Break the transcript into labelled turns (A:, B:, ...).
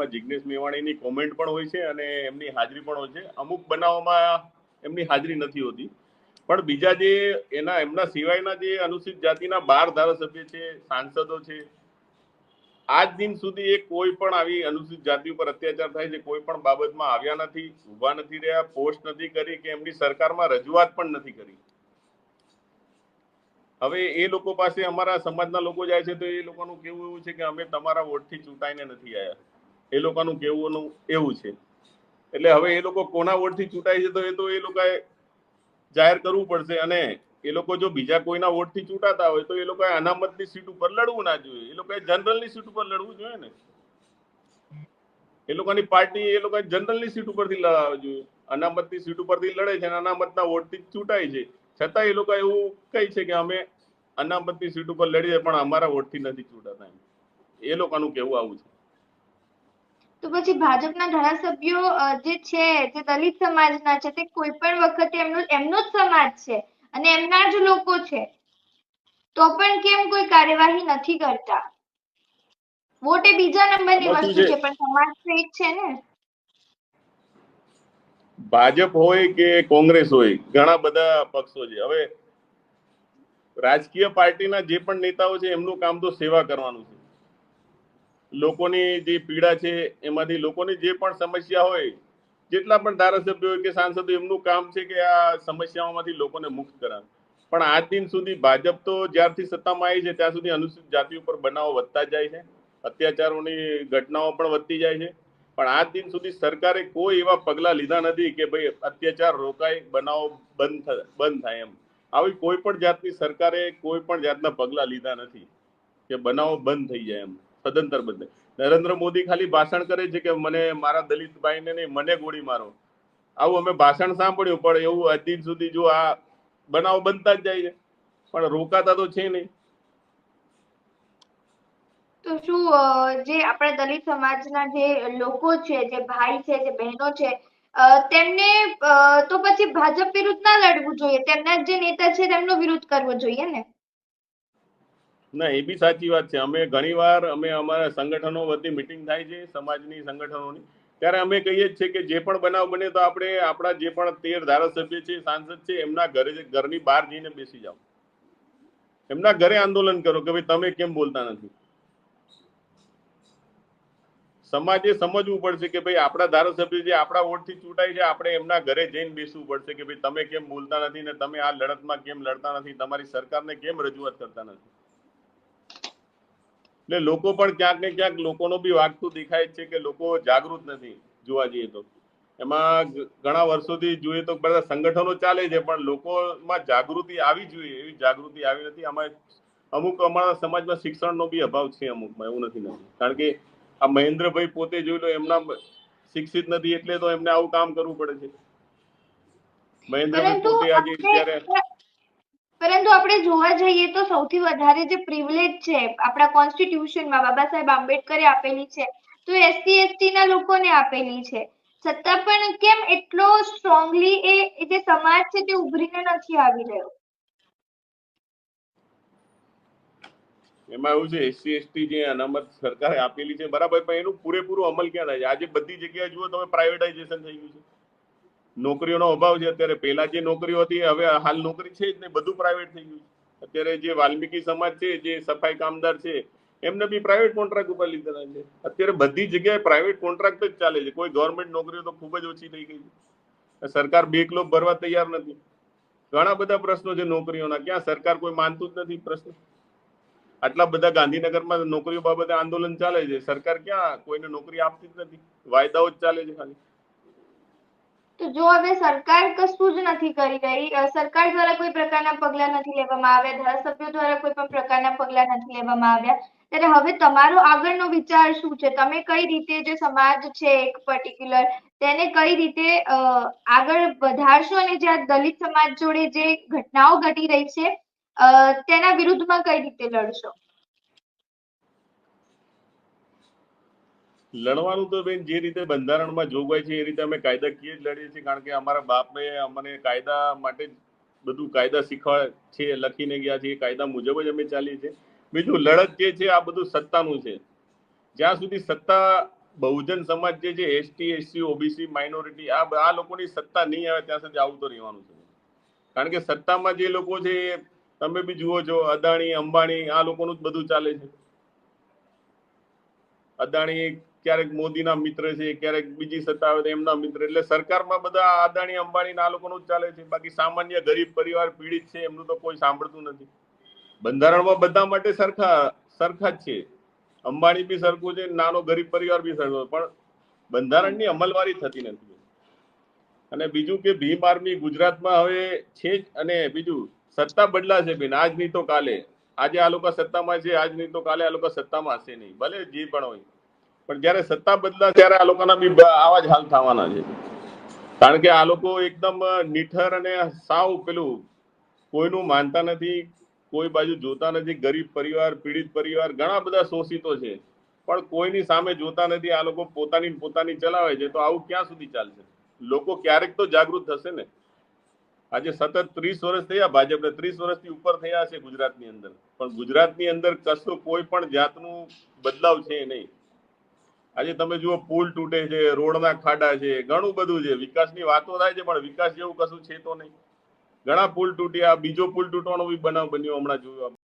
A: Jignesh મેવાણીની comment પણ હોય છે અને એમની હાજરી પણ હોય છે. અમુક બનાવોમાં એમની હાજરી નથી હોતી, પણ બીજા જે એમના સિવાયના જે અનુસૂચિત જાતિના 12 ધારાસભ્ય છે, સાંસદો છે, આજ દિન સુધી એ કોઈ પણ આવી અનુસૂચિત જાતિ ઉપર અત્યાચાર થાય છે કોઈ પણ બાબતમાં આવ્યા નથી, ઉભા નથી રહ્યા, પોસ્ટ નથી કરી કે એમની સરકારમાં રજૂઆત પણ નથી કરી. હવે એ લોકો પાસે અમારા સમાજના લોકો જાય છે તો એ લોકોનું કેવું એવું છે કે અમે તમારા વોટથી ચૂંટાઈને નથી આવ્યા. એ લોકોનું કેવું એવું છે. એટલે હવે એ લોકો કોના વોટથી ચૂંટાય છે તો એ લોકોએ જાહેર કરવું પડશે. અને એ લોકો જો બીજા કોઈના વોટથી ચૂંટાતા હોય તો એ લોકોએ અનામતની સીટ ઉપર લડવું ના જોઈએ. એ લોકોએ જનરલની સીટ ઉપર લડવું જોઈએ ને. એ લોકોની પાર્ટી એ લોકોએ જનરલની સીટ ઉપરથી લડવા જોઈએ. અનામતની સીટ ઉપરથી લડે છે અને અનામતના વોટથી ચૂંટાય છે. છતાં એ લોકો એવું કહે છે કે અમે અનામતની સીટ ઉપર લડીએ પણ અમારા વોટથી નથી ચૂંટાતા. એ લોકોનું કેવું આવું છે.
B: તો પછી ભાજપના ધારાસભ્યો જે છે જે દલિત સમાજના છે તે કોઈ પણ વખતે એમનો જ સમાજ છે અને એમના જ લોકો છે તો પણ કેમ કોઈ કાર્યવાહી નથી કરતા? વોટ એ બીજા નંબરની વસ્તુ છે પણ સમાજ તો એક છે ને.
A: ભાજપ હોય કે કોંગ્રેસ હોય, ઘણા બધા પક્ષો છે. હવે રાજકીય પાર્ટીના જે પણ નેતાઓ છે એમનું કામ તો સેવા કરવાનું છે. લોકોની જે પીડા છે એમાંથી લોકોની જે પણ સમસ્યા હોય, જેટલા પણ ધારાસભ્યો હોય કે સાંસદો, એમનું કામ છે કે આ સમસ્યાઓમાંથી લોકોને મુક્ત કરાવે. પણ આજ દિન સુધી ભાજપ તો જ્યારથી સત્તામાં આવી છે ત્યાં સુધી અનુસૂચિત જાતિ ઉપર બનાવો વધતા જાય છે, અત્યાચારોની ઘટનાઓ પણ વધતી જાય છે. પણ આજ દિન સુધી સરકારે કોઈ એવા પગલા લીધા નથી કે ભાઈ અત્યાચાર રોકાય, બનાવો બંધ થાય. એમ આવી કોઈ પણ જાતની સરકારે કોઈ પણ જાતના પગલા લીધા નથી કે બનાવો બંધ થઈ જાય. એમ સદંતર બંધ. નરેન્દ્ર મોદી ખાલી ભાષણ કરે છે કે મને મારા દલિત ભાઈને નહીં, મને ગોળી મારો. આવું અમે ભાષણ સાંભળ્યું, પણ એવું આજ દિન સુધી જો આ બનાવ બનતા જ જાય છે પણ રોકાતા તો છે નહીં.
B: તો શું જે આપણા દલિત સમાજના જે લોકો છે, જે ભાઈ છે, જે બહેનો છે, તેમને તો પછી ભાજપ વિરુદ્ધ ના લડવું જોઈએ, તેમના જે નેતા છે તેમનો વિરોધ કરવો જોઈએ ને?
A: ના, એ બી સાચી વાત છે. અમે ઘણીવાર અમારા સંગઠનો વતી મિટિંગ થાય છે સમાજની સંગઠનોની, ત્યારે અમે કહીએ જ છે કે જે પણ બનાવ બને તો આપણે આપણા જે પણ 13 ધારાસભ્ય છે, સાંસદ છે, એમના ઘરની બહાર જઈને બેસી જાઓ, એમના ઘરે આંદોલન કરો કે ભાઈ તમે કેમ બોલતા નથી. સમાજે સમજવું પડશે કે ભાઈ આપણા ધારાસભ્ય જે આપણા વોટથી ચૂંટાય છે, આપણે એમના ઘરે જઈને બેસવું પડશે કે ભાઈ તમે કેમ બોલતા નથી ને તમે આ લડતમાં કેમ લડતા નથી, તમારી સરકારને કેમ રજૂઆત કરતા નથી. એટલે લોકો પણ ક્યાંક ને ક્યાંક લોકોનો બી વાગતું દેખાય છે કે લોકો જાગૃત નથી. જોવા જઈએ તો એમાં ઘણા વર્ષોથી જોઈએ તો બધા સંગઠનો ચાલે છે પણ લોકોમાં જાગૃતિ આવી જોઈએ એવી જાગૃતિ આવી નથી. અમુક અમારા સમાજમાં શિક્ષણનો બી અભાવ છે અમુકમાં, એવું નથી. કારણ કે આ મહેન્દ્રભાઈ પોતે જોઈ લો, એમના શિક્ષિત નથી એટલે તો એમને આવું કામ કરવું પડે છે. મહેન્દ્રભાઈ પોતે આજે ત્યારે
B: પરંતુ આપણે જોવા જઈએ તો સૌથી વધારે જે પ્રિવિલેજ છે આપણા કોન્સ્ટિટ્યુશનમાં બાબા સાહેબ આંબેડકરે આપેલી છે તો SC ST ના લોકોને આપેલી છે. છતાં પણ કેમ એટલો સ્ટ્રોંગલી એ જે સમાજ છે તે ઉભરીને નથી આવી રહ્યો?
A: એમાં એવું છે, SC ST જે અનામત સરકારે આપેલી છે બરાબર, પણ એનું પૂરેપૂરું અમલ ક્યાં થાય છે? આજે બધી જગ્યાએ જુઓ તમે પ્રાઇવેટાઇઝેશન થઈ ગયું છે, નોકરીઓનો અભાવ છે. અત્યારે પહેલા જે નોકરીઓ હતી હવે હાલ નોકરી છે જ નહીં, બધું પ્રાઇવેટ થઈ ગયું. અત્યારે જે વાલ્મીકી સમાજ છે, જે સફાઈ કામદાર છે, એમને બી પ્રાઇવેટ કોન્ટ્રાક્ટ ઉપર લીધેલા છે. અત્યારે બધી જગ્યાએ પ્રાઇવેટ કોન્ટ્રાક્ટ જ ચાલે છે. કોઈ ગવર્મેન્ટ નોકરીઓ તો ખૂબ જ ઓછી થઈ ગઈ છે. સરકાર બેકલો ભરવા તૈયાર નથી. ઘણા બધા પ્રશ્નો છે નોકરીઓના, ક્યાં સરકાર કોઈ માનતું જ નથી પ્રશ્ન. આટલા બધા ગાંધીનગરમાં નોકરીઓ બાબતે આંદોલન ચાલે છે, સરકાર ક્યાં કોઈને નોકરી આપતી જ નથી, વાયદાઓ જ ચાલે છે ખાલી.
B: તો જો હવે સરકાર કશું જ નથી કરી રહી, સરકાર દ્વારા કોઈ પ્રકારના પગલા નથી લેવામાં આવ્યા, ધારાસભ્યો દ્વારા કોઈ પણ પ્રકારના પગલા નથી લેવામાં આવ્યા, ત્યારે હવે તમારો આગળનો વિચાર શું છે? તમે કઈ રીતે જે સમાજ છે એક પર્ટિક્યુલર તેને કઈ રીતે આગળ વધારશો અને જે દલિત સમાજ જોડે જે ઘટનાઓ ઘટી રહી છે તેના વિરુદ્ધમાં કઈ રીતે લડશો?
A: લડવાનું તો બેન જે રીતે બંધારણમાં જોગવાઈ છે એ રીતે અમે કાયદાકીય જ લડીએ છીએ. કારણ કે અમારા બાપે અમને કાયદા માટે જ બધું કાયદા શીખવા છે, લખીને ગયા છે, એ કાયદા મુજબ જ અમે ચાલીએ છીએ. બીજું લડત જે છે આ બધું સત્તાનું છે. જ્યાં સુધી સત્તા બહુજન સમાજ જે છે, એસટી, એસસી, ઓબીસી, માઇનોરિટી, આ લોકોની સત્તા નહીં આવે ત્યાં સુધી આવું તો રહેવાનું છે. કારણ કે સત્તામાં જે લોકો છે એ તમે બી જુઓ છો, અદાણી, અંબાણી, આ લોકોનું જ બધું ચાલે છે. અદાણી ક્યારેક મોદીના મિત્ર છે, ક્યારેક બીજી સત્તા આવે તો એમના મિત્ર. એટલે સરકારમાં બધા અદાણી, અંબાણી આ લોકોનું જ ચાલે છે. બાકી સામાન્ય ગરીબ પરિવાર પીડિત છે એમનું તો કોઈ સાંભળતું નથી. બંધારણમાં બધા માટે સરખા જ છે. અંબાણી બી સરખું છે, નાનો ગરીબ પરિવાર બી સરખો, પણ બંધારણની અમલવારી થતી નથી. અને બીજું કે ભીમ આર્મી ગુજરાતમાં હવે છે જ. અને બીજું સત્તા બદલાશે બેન, આજ નહીં તો કાલે. આજે આ લોકો સત્તામાં છે, આજ નહીં તો કાલે આ લોકો સત્તામાં હશે નહીં, ભલે જે પણ હોય. પણ જ્યારે સત્તા બદલા ત્યારે આ લોકોના બી આવા જ હાલ થવાના છે. કારણ કે આ લોકો એકદમ નિઠર અને સાવ પેલું કોઈનું માનતા નથી, કોઈ બાજુ જોતા નથી. ગરીબ પરિવાર, પીડિત પરિવાર, ઘણા બધા શોષિતો છે, પણ કોઈની સામે જોતા નથી. આ લોકો પોતાની ચલાવે છે. તો આવું ક્યાં સુધી ચાલશે? લોકો ક્યારેક તો જાગૃત થશે ને. આજે સતત 30 વર્ષ થયા ભાજપને, 30 વર્ષથી ઉપર થયા છે ગુજરાતની અંદર, પણ ગુજરાતની અંદર કશું કોઈ પણ જાતનું બદલાવ છે નહીં. આજે તમે જુઓ, પુલ તૂટે છે, રોડના ખાડા છે, ઘણું બધું છે. વિકાસની વાતો થાય છે, પણ વિકાસ જેવું કશું છે તો નહીં. ઘણા પુલ તૂટ્યા, બીજો પુલ તૂટવાનો બી બનાવ બન્યો હમણાં જોયો.